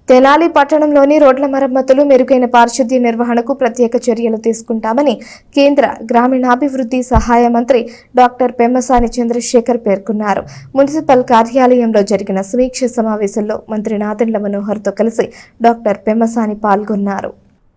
తెనాలి పట్టణంలోని రోడ్ల మరమ్మతులు, మెరుగైన పారిశుద్ధ్య నిర్వహణకు ప్రత్యేక చర్యలు తీసుకుంటామని కేంద్ర గ్రామీణాభివృద్ధి సహాయ మంత్రి డాక్టర్ పెమ్మసాని చంద్రశేఖర్ పేర్కొన్నారు. మున్సిపల్ కార్యాలయంలో జరిగిన సమీక్ష సమావేశంలో మంత్రి నాదెండ్ల మనోహర్తో కలిసి డాక్టర్ పెమ్మసాని పాల్గొన్నారు.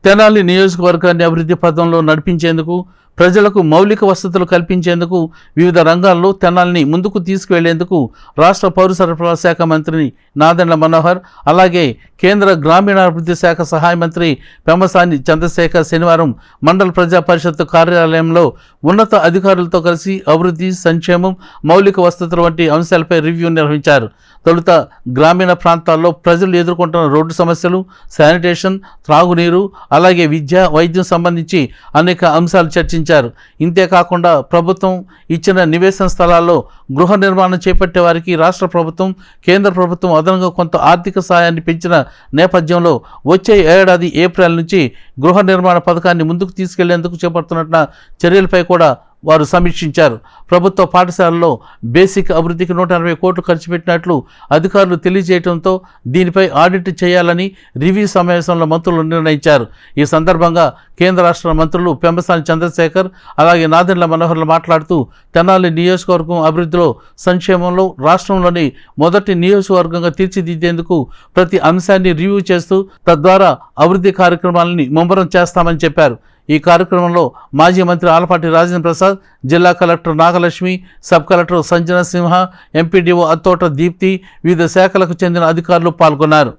తెనాలి నియోజకవర్గాన్ని అభివృద్ధి పథంలో నడిపించేందుకు, ప్రజలకు మౌలిక వసతులు కల్పించేందుకు, వివిధ రంగాల్లో తెనాలిని ముందుకు తీసుకువెళ్లేందుకు రాష్ట్ర పౌర సరఫరాల శాఖ మంత్రి నాదెండ్ల మనోహర్, అలాగే కేంద్ర గ్రామీణాభివృద్ధి శాఖ సహాయ మంత్రి పెమ్మసాని చంద్రశేఖర్ శనివారం మండల ప్రజా పరిషత్ కార్యాలయంలో ఉన్నత అధికారులతో కలిసి అభివృద్ధి, సంక్షేమం, మౌలిక వసతులు వంటి అంశాలపై రివ్యూ నిర్వహించారు. తొలుత గ్రామీణ ప్రాంతాల్లో ప్రజలు ఎదుర్కొంటున్న రోడ్డు సమస్యలు, శానిటేషన్, త్రాగునీరు, అలాగే విద్య, వైద్యం సంబంధించి అనేక అంశాలు చర్చించారు. ఇంతేకాకుండా ప్రభుత్వం ఇచ్చిన నివేశన స్థలాల్లో గృహ నిర్మాణం చేపట్టే వారికి రాష్ట్ర ప్రభుత్వం, కేంద్ర ప్రభుత్వం అదనంగా కొంత ఆర్థిక సహాయాన్ని పెంచిన నేపథ్యంలో వచ్చే ఏడాది ఏప్రిల్ నుంచి గృహ నిర్మాణ పథకాన్ని ముందుకు తీసుకెళ్లేందుకు చేపడుతున్న చర్యలపై కూడా వారు సమీక్షించారు. ప్రభుత్వ పాఠశాలల్లో బేసిక్ అభివృద్ధికి 180 కోట్లు ఖర్చు పెట్టినట్లు అధికారులు తెలియజేయడంతో దీనిపై ఆడిట్ చేయాలని రివ్యూ సమావేశంలో మంత్రులు నిర్ణయించారు. ఈ సందర్భంగా కేంద్ర రాష్ట్ర మంత్రులు పెమ్మసాని చంద్రశేఖర్, అలాగే నాదెండ్ల మనోహర్లు మాట్లాడుతూ తెనాలి నియోజకవర్గం అభివృద్ధిలో, సంక్షేమంలో రాష్ట్రంలోని మొదటి నియోజకవర్గంగా తీర్చిదిద్దేందుకు ప్రతి అంశాన్ని రివ్యూ చేస్తూ తద్వారా అభివృద్ధి కార్యక్రమాలని ముమ్మరం చేస్తామని చెప్పారు. ఈ కార్యక్రమంలో మాజీ మంత్రి ఆలపాటి రాజేంద్ర ప్రసాద్, జిల్లా collector Nagalakshmi, sub collector Sanjana Simha, MPDO Attota Deepti, వివిధ శాఖలకు చెందిన అధికారులు పాల్గొన్నారు.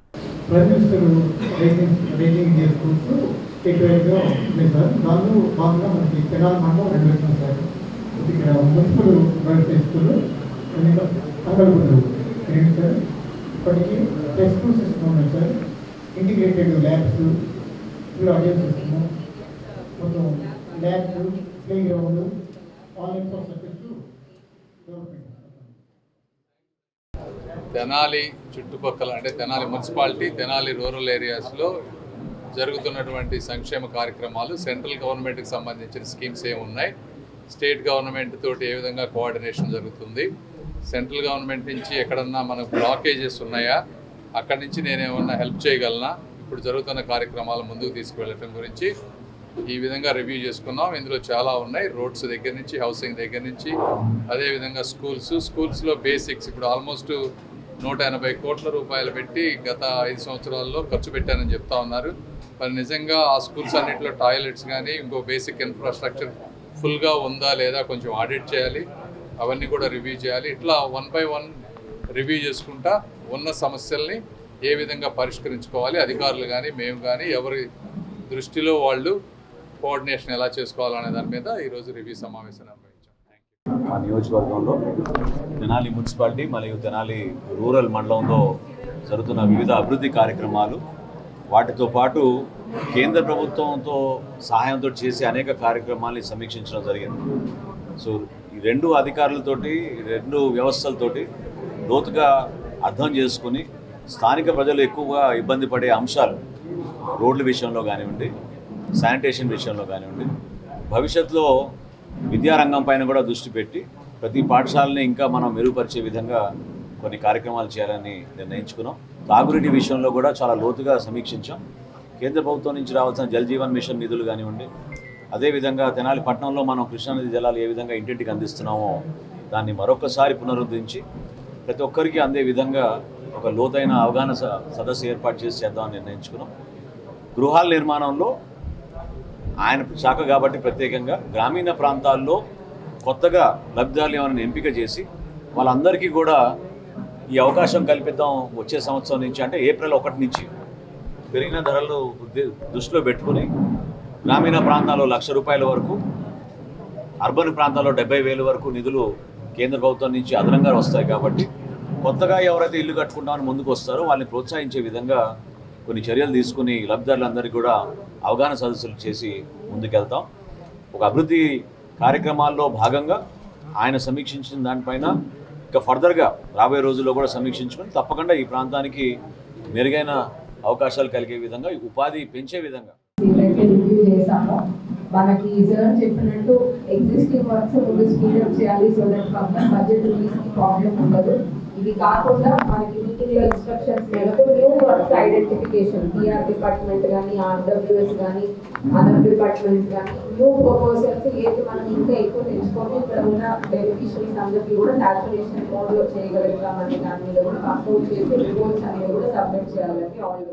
తెనాలి చుట్టుపక్కల అంటే తెనాలి మున్సిపాలిటీ, తెనాలి రూరల్ ఏరియాస్లో జరుగుతున్నటువంటి సంక్షేమ కార్యక్రమాలు, సెంట్రల్ గవర్నమెంట్కి సంబంధించిన స్కీమ్స్ ఏమున్నాయి, స్టేట్ గవర్నమెంట్ తోటి ఏ విధంగా కోఆర్డినేషన్ జరుగుతుంది, సెంట్రల్ గవర్నమెంట్ నుంచి ఎక్కడన్నా మనకు బ్లాకేజెస్ ఉన్నాయా, అక్కడి నుంచి నేనేమన్నా హెల్ప్ చేయగలనా, ఇప్పుడు జరుగుతున్న కార్యక్రమాలు ముందుకు తీసుకువెళ్ళటం గురించి ఈ విధంగా రివ్యూ చేసుకున్నాం. ఇందులో చాలా ఉన్నాయి, రోడ్స్ దగ్గర నుంచి, హౌసింగ్ దగ్గర నుంచి, అదేవిధంగా స్కూల్స్లో బేసిక్స్ ఇప్పుడు ఆల్మోస్ట్ 180 కోట్ల రూపాయలు పెట్టి గత 5 సంవత్సరాల్లో ఖర్చు పెట్టానని చెప్తా ఉన్నారు. మరి నిజంగా ఆ స్కూల్స్ అన్నింటిలో టాయిలెట్స్ కానీ ఇంకో బేసిక్ ఇన్ఫ్రాస్ట్రక్చర్ ఫుల్గా ఉందా లేదా కొంచెం ఆడిట్ చేయాలి, అవన్నీ కూడా రివ్యూ చేయాలి. ఇట్లా 1 by 1 రివ్యూ చేసుకుంటా ఉన్న సమస్యల్ని ఏ విధంగా పరిష్కరించుకోవాలి, అధికారులు కానీ మేము కానీ ఎవరి దృష్టిలో వాళ్ళు కోఆర్డినేషన్ ఎలా చేసుకోవాలనే దాని మీద ఈరోజు రివ్యూ సమావేశం నిర్వహించాం. మా నియోజకవర్గంలో తెనాలి మున్సిపాలిటీ మరియు తెనాలి రూరల్ మండలంలో జరుగుతున్న వివిధ అభివృద్ధి కార్యక్రమాలు, వాటితో పాటు కేంద్ర ప్రభుత్వంతో సహాయంతో చేసే అనేక కార్యక్రమాలని సమీక్షించడం జరిగింది. సో ఈ రెండు అధికారులతోటి, రెండు వ్యవస్థలతోటి లోతుగా అర్థం చేసుకుని స్థానిక ప్రజలు ఎక్కువగా ఇబ్బంది పడే అంశాలు, రోడ్ల విషయంలో కానివ్వండి, శానిటేషన్ విషయంలో కానివ్వండి, భవిష్యత్తులో విద్యారంగం పైన కూడా దృష్టి పెట్టి ప్రతి పాఠశాలని ఇంకా మనం మెరుగుపరిచే విధంగా కొన్ని కార్యక్రమాలు చేయాలని నిర్ణయించుకున్నాం. తాగునీటి విషయంలో కూడా చాలా లోతుగా సమీక్షించాం. కేంద్ర ప్రభుత్వం నుంచి రావాల్సిన జల్ జీవన్ మిషన్ నిధులు కానివ్వండి, అదేవిధంగా తెనాలి పట్టణంలో మనం కృష్ణానది జలాలు ఏ విధంగా ఇంటింటికి అందిస్తున్నామో దాన్ని మరొకసారి పునరుద్ధరించి ప్రతి ఒక్కరికి అందే విధంగా ఒక లోతైన అవగాహన సదస్సు ఏర్పాటు చేసి చేద్దామని నిర్ణయించుకున్నాం. గృహాల నిర్మాణంలో ఆయన శాఖ కాబట్టి ప్రత్యేకంగా గ్రామీణ ప్రాంతాల్లో కొత్తగా లబ్ధిదారులు ఏమైనా ఎంపిక చేసి వాళ్ళందరికీ కూడా ఈ అవకాశం కల్పిద్దాం. వచ్చే సంవత్సరం నుంచి అంటే ఏప్రిల్ 1 నుంచి పెరిగిన ధరలు దృష్టిలో పెట్టుకుని గ్రామీణ ప్రాంతాల్లో ₹1,00,000 వరకు, అర్బన్ ప్రాంతాల్లో 70,000 వరకు నిధులు కేంద్ర ప్రభుత్వం నుంచి అదనంగా వస్తాయి. కాబట్టి కొత్తగా ఎవరైతే ఇల్లు కట్టుకుంటామని ముందుకు వస్తారో వాళ్ళని ప్రోత్సహించే విధంగా కొన్ని చర్యలు తీసుకుని లబ్ధిదారులందరికీ కూడా అవగాహన సదస్సులు చేసి ముందుకెళ్తాం. ఒక అభివృద్ధి కార్యక్రమాల్లో భాగంగా ఆయన సమీక్షించిన దానిపైన ఇంకా ఫర్దర్గా రాబోయే రోజుల్లో కూడా సమీక్షించుకొని తప్పకుండా ఈ ప్రాంతానికి మెరుగైన అవకాశాలు కలిగే విధంగా, ఉపాధి పెంచే విధంగా మనకి సార్ చెప్పినట్టు ఎగ్జిస్టింగ్ వర్క్స్ ముందు స్పీడప్ చేయాలి. So that budget release problem ఉండదు. ఇది కాకుండా మనకి మీటింగ్ లో ఇన్స్ట్రక్షన్స్ మేరకు new works identification PR department కానీ ఆర్డబ్ల్యూఎస్ కానీ అదర్ డిపార్ట్మెంట్స్ కానీ న్యూ ప్రపోజల్స్ ఏది మనం ఇంకా ఎక్కువ తెచ్చుకొని ఇక్కడ ఉన్న బెనిఫిషరీస్ అందరికీ కూడా సాచురేషన్ మోడ్లో చేయగలుగుతామని దాని మీద కూడా కంట్రోల్ చేసి రిపోర్ట్స్ అనేవి కూడా సబ్మిట్ చేయాలని ఆల్